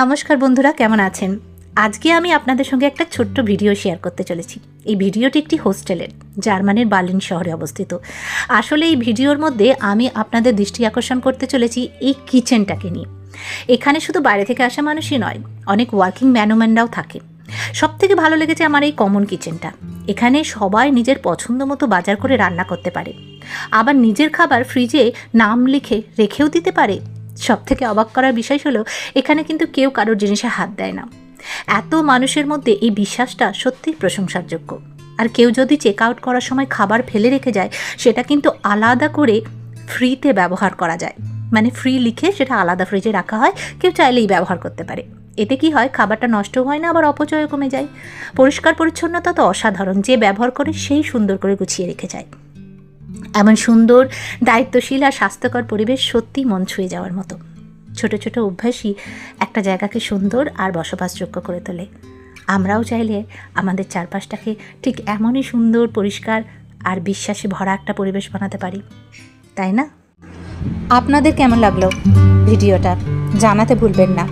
নমস্কার বন্ধুরা, কেমন আছেন? আজকে আমি আপনাদের সঙ্গে একটা ছোট্ট ভিডিও শেয়ার করতে চলেছি। এই ভিডিওটি একটি হোস্টেলের, জার্মানির বার্লিন শহরে অবস্থিত। আসলে এই ভিডিওর মধ্যে আমি আপনাদের দৃষ্টি আকর্ষণ করতে চলেছি এই কিচেনটাকে নিয়ে। এখানে শুধু বাইরে থেকে আসা মানুষই নয়, অনেক ওয়ার্কিং ম্যানও থাকে। সবথেকে ভালো লেগেছে আমার এই কমন কিচেনটা। এখানে সবাই নিজের পছন্দ মতো বাজার করে রান্না করতে পারে, আবার নিজের খাবার ফ্রিজে নাম লিখে রেখেও দিতে পারে। সবথেকে অবাক করার বিষয় হলো, এখানে কিন্তু কেউ কারোর জিনিসে হাত দেয় না। এত মানুষের মধ্যে এই বিশ্বাসটা সত্যিই প্রশংসার যোগ্য। আর কেউ যদি চেক আউট করার সময় খাবার ফেলে রেখে যায়, সেটা কিন্তু আলাদা করে ফ্রিতে ব্যবহার করা যায়। মানে ফ্রি লিখে সেটা আলাদা ফ্রিজে রাখা হয়, কেউ চাইলেই ব্যবহার করতে পারে। এতে কি হয়, খাবারটা নষ্ট হয় না, আবার অপচয়ও কমে যায়। পরিষ্কার পরিচ্ছন্নতা তো অসাধারণ, যে ব্যবহার করে সেই সুন্দর করে গুছিয়ে রেখে যায়। এমন সুন্দর, দায়িত্বশীল আর স্বাস্থ্যকর পরিবেশ সত্যি মন ছুঁয়ে যাওয়ার মতো। ছোট ছোট অভ্যাসই একটা জায়গাকে সুন্দর আর বসবাসযোগ্য করে তোলে। আমরাও চাইলে আমাদের চারপাশটাকে ঠিক এমনই সুন্দর, পরিষ্কার আর বিশ্বাসে ভরা একটা পরিবেশ বানাতে পারি, তাই না? আপনাদের কেমন লাগলো ভিডিওটা জানাতে ভুলবেন না।